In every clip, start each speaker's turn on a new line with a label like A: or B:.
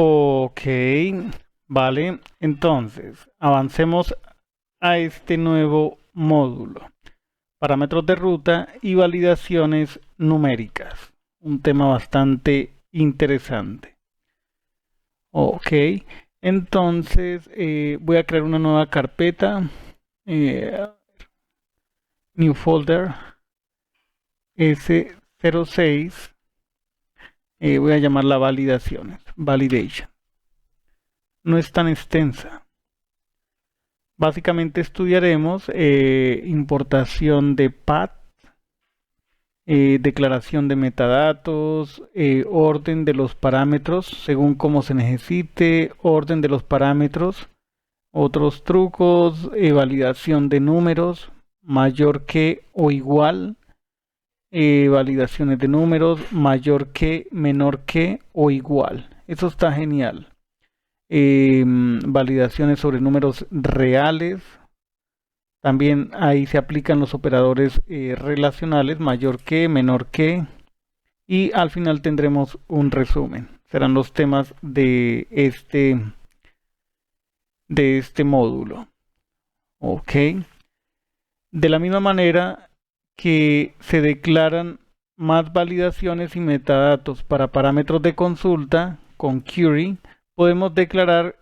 A: Ok, vale. Entonces, avancemos a este nuevo módulo. Parámetros de ruta y validaciones numéricas. Un tema bastante interesante. Ok, entonces voy a crear una nueva carpeta. eh, New folder S06. Voy a llamarla validaciones. Validation. No es tan extensa. Básicamente estudiaremos importación de path, declaración de metadatos, orden de los parámetros según cómo se necesite, orden de los parámetros, otros trucos, validación de números, mayor que o igual, validaciones de números, mayor que, menor que o igual. Eso está genial. Validaciones sobre números reales. También ahí se aplican los operadores relacionales, mayor que, menor que, y al final tendremos un resumen. Serán los temas de este módulo. Ok. De la misma manera que se declaran más validaciones y metadatos para parámetros de consulta con query, podemos declarar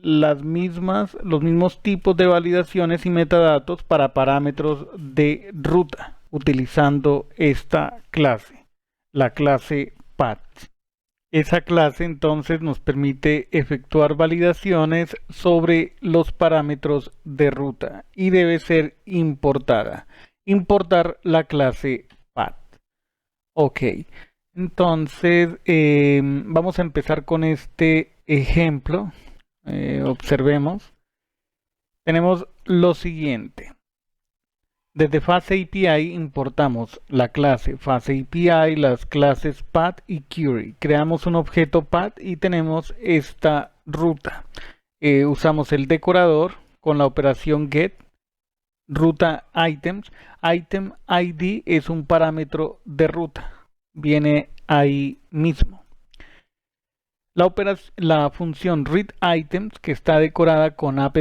A: los mismos tipos de validaciones y metadatos para parámetros de ruta utilizando esta clase, la clase path. Esa clase entonces nos permite efectuar validaciones sobre los parámetros de ruta y debe ser importada. Importar la clase path. Ok. Entonces, vamos a empezar con este ejemplo. Observemos. Tenemos lo siguiente. Desde Face API importamos la clase Face API, las clases path y query. Creamos un objeto path y tenemos esta ruta. Usamos el decorador con la operación get, ruta items. Item ID es un parámetro de ruta. Viene ahí mismo. La función readItems, que está decorada con app,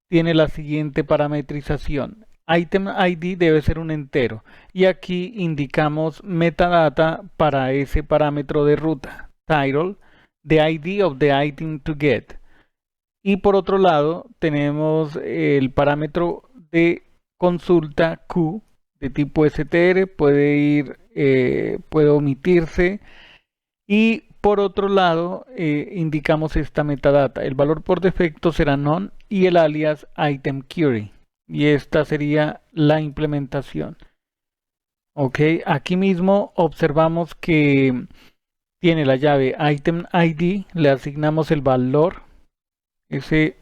A: tiene la siguiente parametrización. Item ID debe ser un entero y aquí indicamos metadata para ese parámetro de ruta. Title, the ID of the item to get. Y por otro lado tenemos el parámetro de consulta Q de tipo str, puede omitirse. Y por otro lado indicamos esta metadata. El valor por defecto será none y el alias item query. Y esta sería la implementación. Ok, aquí mismo observamos que tiene la llave item ID, le asignamos el valor, ese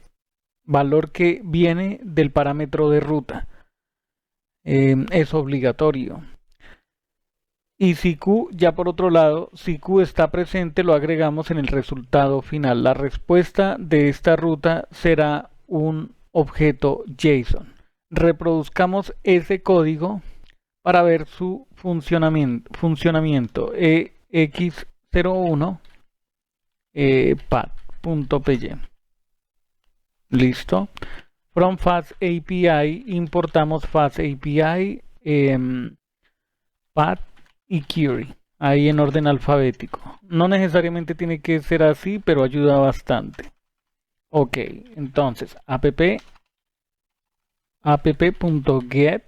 A: valor que viene del parámetro de ruta. Es obligatorio. Y si Q, ya por otro lado, si Q está presente, lo agregamos en el resultado final. La respuesta de esta ruta será un objeto JSON. Reproduzcamos ese código para ver su funcionamiento. EX01 path.py. Listo. From Fast API importamos Fast API, path y query, ahí en orden alfabético. No necesariamente tiene que ser así, pero ayuda bastante. Ok, entonces app.get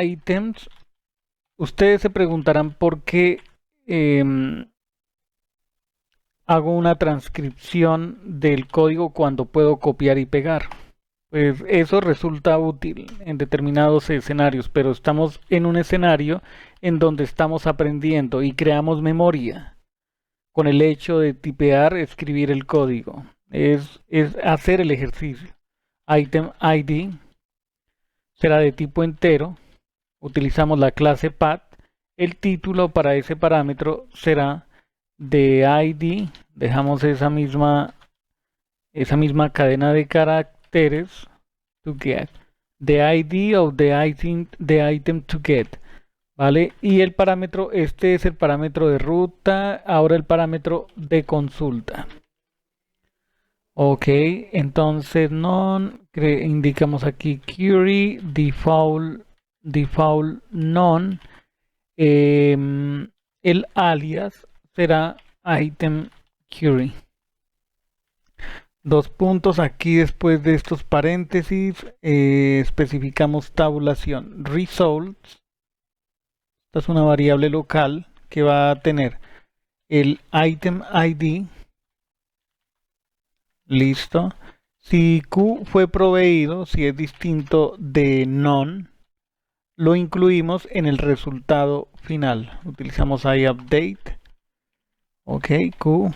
A: items. Ustedes se preguntarán por qué hago una transcripción del código cuando puedo copiar y pegar. Pues eso resulta útil en determinados escenarios, pero estamos en un escenario en donde estamos aprendiendo y creamos memoria con el hecho de tipear, escribir el código. Es hacer el ejercicio. Item ID será de tipo entero. Utilizamos la clase path. El título para ese parámetro será de ID. Dejamos esa misma cadena de caracteres to get. The ID of the item to get. ¿vale? Y el parámetro, este es el parámetro de ruta, ahora el parámetro de consulta. Ok, entonces indicamos aquí query default none. El alias será item query. Dos puntos aquí después de estos paréntesis, especificamos tabulación results. Esta es una variable local que va a tener el item ID. Listo. Si Q fue proveído, si es distinto de none, lo incluimos en el resultado final. Utilizamos ahí update. Ok, Q.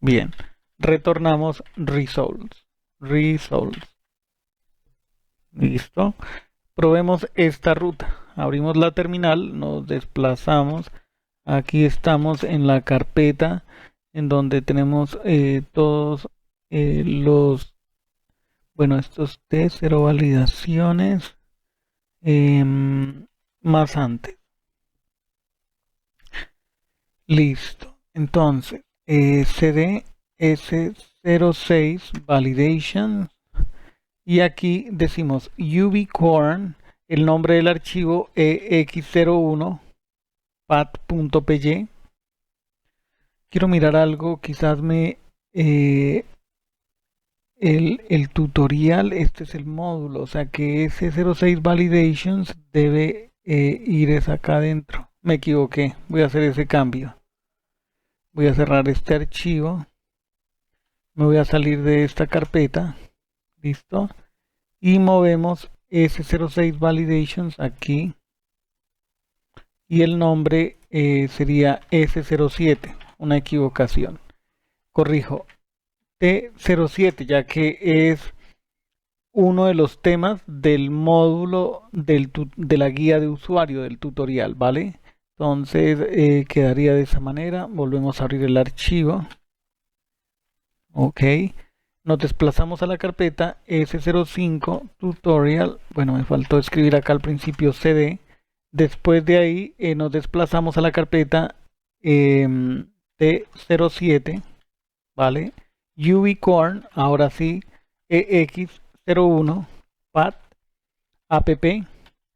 A: Bien. Retornamos results. Listo. Probemos esta ruta. Abrimos la terminal, nos desplazamos. Aquí estamos en la carpeta en donde tenemos todos estos test, 0 validaciones más antes. Listo. Entonces, cd s06 validation y aquí decimos ubicorn, el nombre del archivo ex01 path.py. Quiero mirar algo, quizás el tutorial, este es el módulo, o sea que ese 06 validations debe ir acá adentro. Me equivoqué, voy a hacer ese cambio. Voy a cerrar este archivo, me voy a salir de esta carpeta, listo, y movemos S06 validations aquí y el nombre sería S07, una equivocación. Corrijo, T07, ya que es uno de los temas del módulo de la guía de usuario del tutorial, ¿vale? Entonces quedaría de esa manera. Volvemos a abrir el archivo. Ok. Nos desplazamos a la carpeta S05 tutorial. Bueno, me faltó escribir acá al principio CD. Después de ahí nos desplazamos a la carpeta T07, ¿vale? Ubicorn, ahora sí, EX01 path app,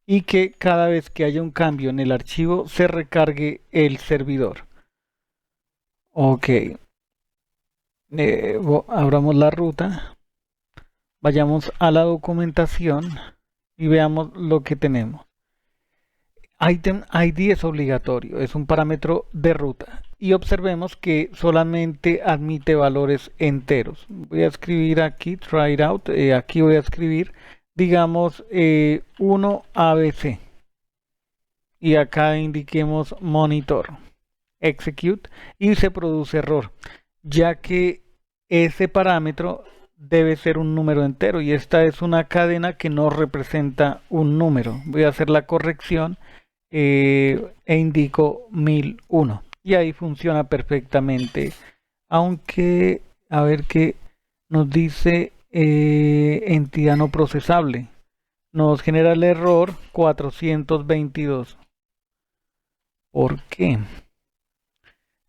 A: y que cada vez que haya un cambio en el archivo se recargue el servidor. Ok, abramos la ruta, vayamos a la documentación y veamos lo que tenemos. Item ID es obligatorio, es un parámetro de ruta. Y observemos que solamente admite valores enteros. Voy a escribir aquí, try it out, aquí voy a escribir, digamos, 1 ABC. Y acá indiquemos monitor, execute, y se produce error, ya que ese parámetro debe ser un número entero y esta es una cadena que no representa un número. Voy a hacer la corrección e indico 1001 y ahí funciona perfectamente, aunque a ver qué nos dice entidad no procesable, nos genera el error 422. ¿Por qué?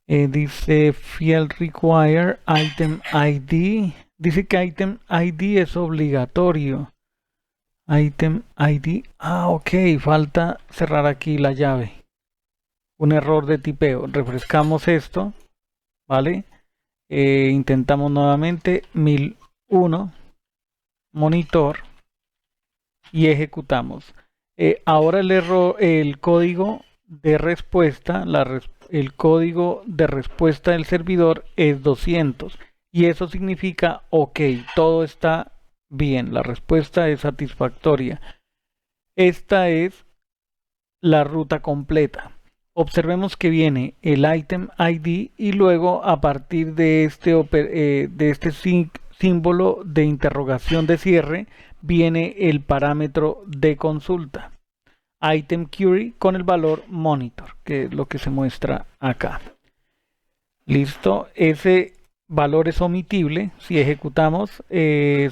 A: Dice field require item ID, dice que item ID es obligatorio. Item ID, ok, falta cerrar aquí la llave, un error de tipeo. Refrescamos esto, ¿vale? Intentamos nuevamente 1001 monitor y ejecutamos. Ahora el código de respuesta, el código de respuesta del servidor es 200 y eso significa ok, todo está bien, la respuesta es satisfactoria. Esta es la ruta completa. Observemos que viene el item ID y luego a partir de este símbolo de interrogación de cierre viene el parámetro de consulta. Item query con el valor monitor, que es lo que se muestra acá. Listo, ese valor es omitible. Si ejecutamos,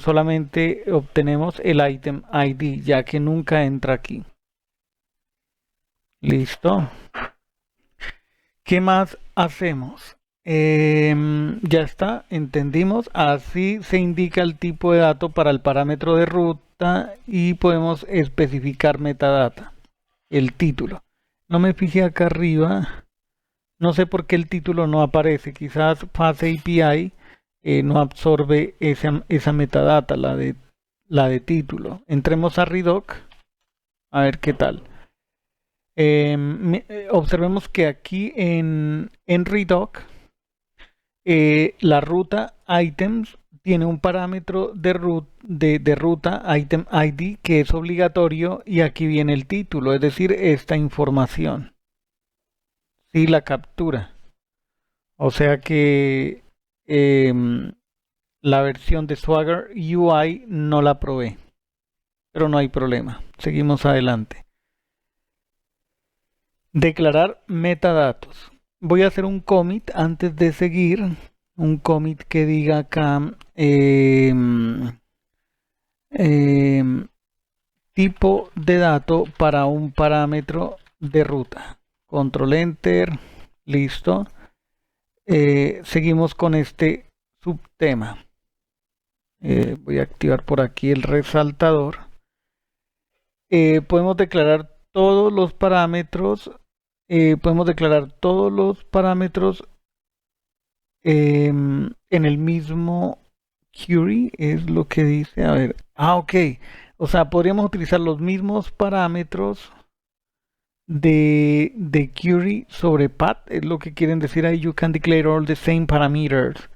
A: solamente obtenemos el item ID, ya que nunca entra aquí. Listo. ¿Qué más hacemos? Ya está, entendimos. Así se indica el tipo de dato para el parámetro de ruta y podemos especificar metadata, el título. No me fijé acá arriba, no sé por qué el título no aparece. Quizás Fast API no absorbe esa metadata, la de título. Entremos a Redoc a ver qué tal. Observemos que aquí en Redoc la ruta items tiene un parámetro de ruta item ID que es obligatorio y aquí viene el título, es decir, esta información. Sí, la captura. O sea que la versión de Swagger UI no la probé, pero no hay problema. Seguimos adelante. Declarar metadatos. Voy a hacer un commit antes de seguir. Un commit que diga acá tipo de dato para un parámetro de ruta. Control Enter. Listo. Seguimos con este subtema. Voy a activar por aquí el resaltador. Podemos declarar todos los parámetros. Podemos declarar todos los parámetros en el mismo query, es lo que dice. A ver, ok. O sea, podríamos utilizar los mismos parámetros de query sobre path, es lo que quieren decir ahí. You can declare all the same parameters.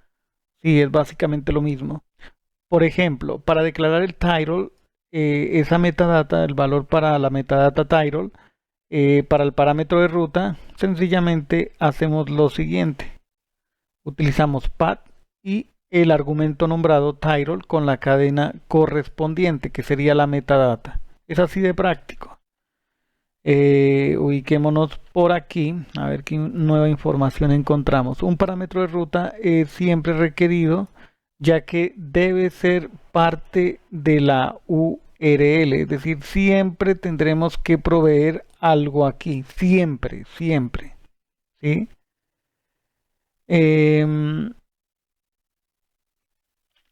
A: Sí, es básicamente lo mismo. Por ejemplo, para declarar el title, esa metadata, el valor para la metadata title, para el parámetro de ruta, sencillamente hacemos lo siguiente. Utilizamos path y el argumento nombrado title con la cadena correspondiente, que sería la metadata. Es así de práctico. Ubiquémonos por aquí, a ver qué nueva información encontramos. Un parámetro de ruta es siempre requerido, ya que debe ser parte de la URL, es decir, siempre tendremos que proveer algo aquí, siempre, siempre, ¿sí?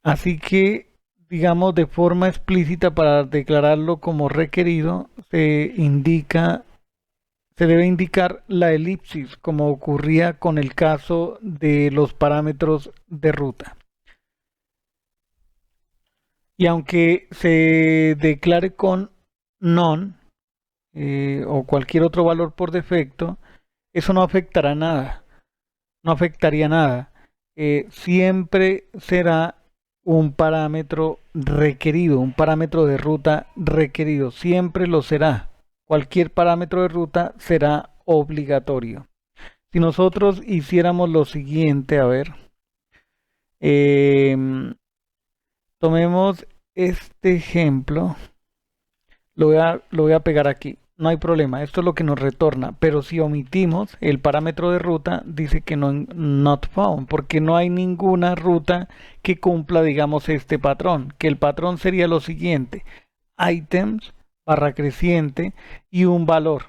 A: Así que, digamos, de forma explícita para declararlo como requerido, se debe indicar la elipsis, como ocurría con el caso de los parámetros de ruta. Y aunque se declare con none o cualquier otro valor por defecto, eso no afectará nada, no afectaría nada. Siempre será un parámetro requerido, un parámetro de ruta requerido, siempre lo será. Cualquier parámetro de ruta será obligatorio. Si nosotros hiciéramos lo siguiente, a ver, tomemos este ejemplo, lo voy a pegar aquí. No hay problema, esto es lo que nos retorna, pero si omitimos el parámetro de ruta, dice que no not found, porque no hay ninguna ruta que cumpla, digamos, este patrón, que el patrón sería lo siguiente: items, barra creciente y un valor.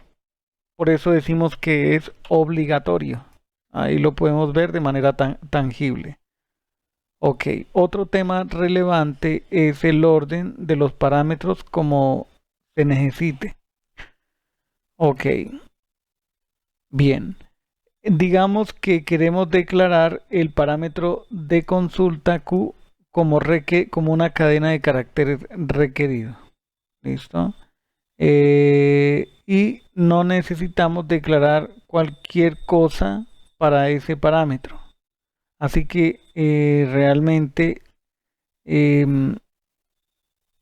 A: Por eso decimos que es obligatorio. Ahí lo podemos ver de manera tangible. Ok, otro tema relevante es el orden de los parámetros como se necesite. Ok, bien. Digamos que queremos declarar el parámetro de consulta Q como una cadena de caracteres requerido. ¿Listo? Y no necesitamos declarar cualquier cosa para ese parámetro. Así que realmente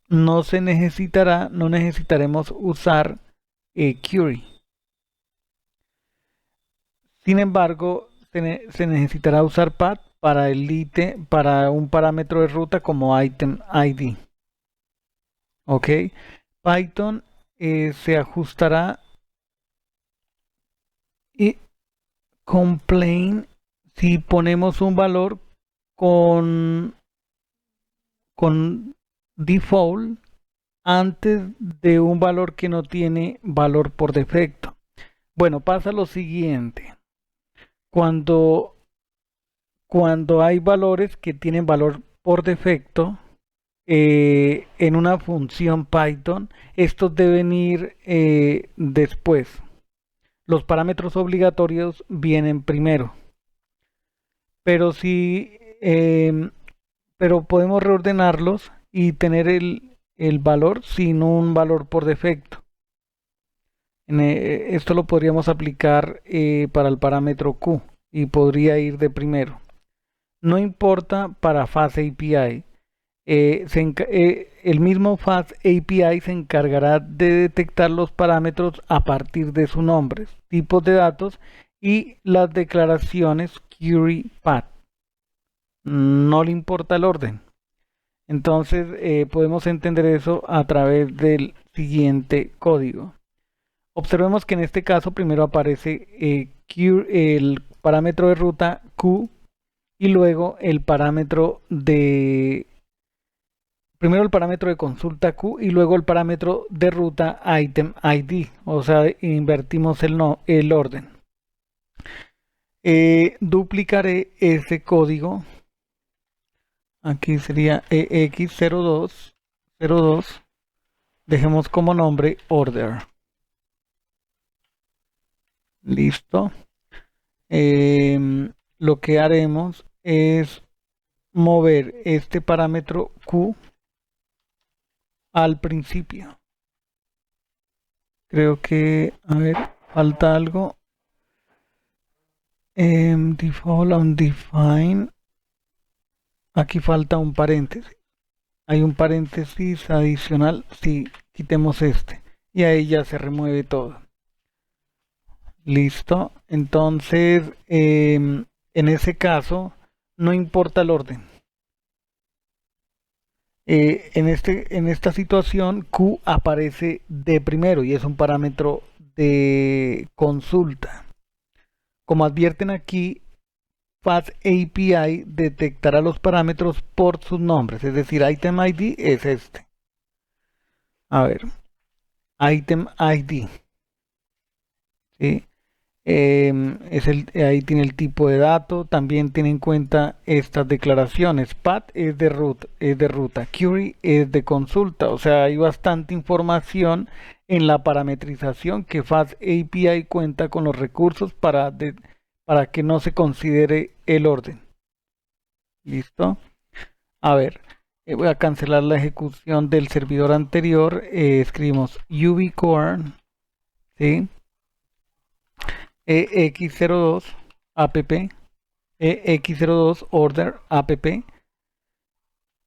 A: no necesitaremos usar query. Sin embargo, se necesitará usar path para un parámetro de ruta como item ID. Ok, Python se ajustará y complain si ponemos un valor con default antes de un valor que no tiene valor por defecto. Bueno, pasa lo siguiente. Cuando, cuando hay valores que tienen valor por defecto en una función Python, estos deben ir después. Los parámetros obligatorios vienen primero. Pero si, pero podemos reordenarlos y tener el valor sin un valor por defecto. Esto lo podríamos aplicar para el parámetro Q y podría ir de primero. No importa para Fast API. El mismo Fast API se encargará de detectar los parámetros a partir de su nombre, tipos de datos y las declaraciones query path. No le importa el orden. Entonces podemos entender eso a través del siguiente código. Observemos que en este caso primero aparece el parámetro de ruta Q y luego el parámetro de... Primero el parámetro de consulta Q y luego el parámetro de ruta item ID. O sea, invertimos el orden. Duplicaré ese código. Aquí sería EX0202. Dejemos como nombre order. Listo. Lo que haremos es mover este parámetro Q al principio. Creo que, a ver, falta algo. Default undefined. Aquí falta un paréntesis. Hay un paréntesis adicional. Sí, quitemos este. Y ahí ya se remueve todo. Listo. Entonces, en ese caso, no importa el orden. En esta situación, Q aparece de primero y es un parámetro de consulta. Como advierten aquí, Fast API detectará los parámetros por sus nombres, es decir, item ID es este. A ver, item ID. ¿Sí? Ahí tiene el tipo de dato, también tiene en cuenta estas declaraciones. Path es de ruta, query es de consulta, o sea, hay bastante información en la parametrización que Fast API cuenta con los recursos para que no se considere el orden. ¿Listo? A ver, voy a cancelar la ejecución del servidor anterior. Escribimos ubicore, ¿sí? EX02 app, EX02 order app,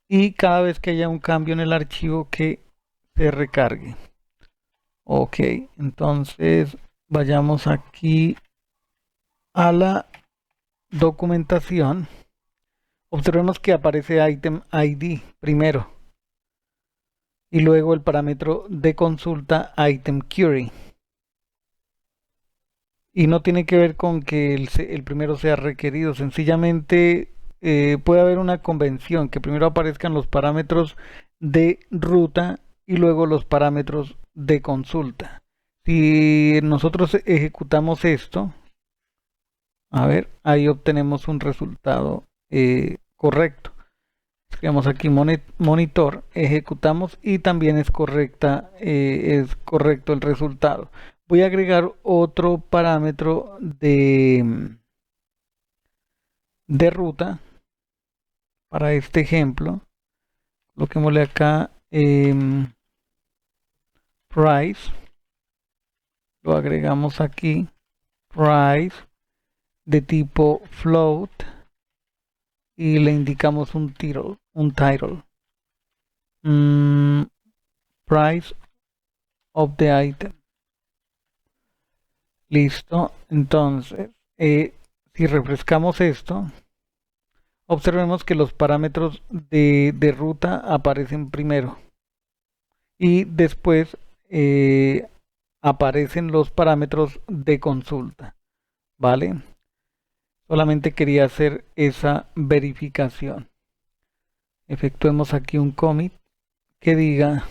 A: y cada vez que haya un cambio en el archivo que se recargue. Ok, entonces vayamos aquí a la documentación. Observemos que aparece item ID primero y luego el parámetro de consulta item query. Y no tiene que ver con que el primero sea requerido, sencillamente puede haber una convención que primero aparezcan los parámetros de ruta y luego los parámetros de consulta. Si nosotros ejecutamos esto, a ver, ahí obtenemos un resultado correcto. Escribimos aquí monitor, ejecutamos y también es correcto el resultado. Voy a agregar otro parámetro de ruta para este ejemplo. Coloquémosle acá price. Lo agregamos aquí. Price de tipo float. Y le indicamos un title. Price of the item. Listo. Entonces, si refrescamos esto, observemos que los parámetros de ruta aparecen primero y después aparecen los parámetros de consulta, ¿vale? Solamente quería hacer esa verificación. Efectuemos aquí un commit que diga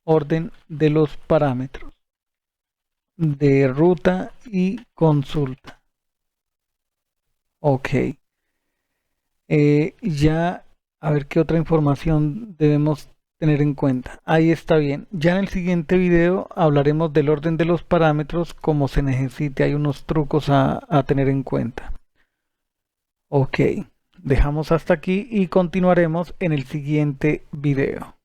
A: orden de los parámetros. de ruta y consulta. Ok. Ya, a ver qué otra información debemos tener en cuenta. Ahí está bien. Ya en el siguiente video hablaremos del orden de los parámetros como se necesite. Hay unos trucos a tener en cuenta. Ok, dejamos hasta aquí y continuaremos en el siguiente video.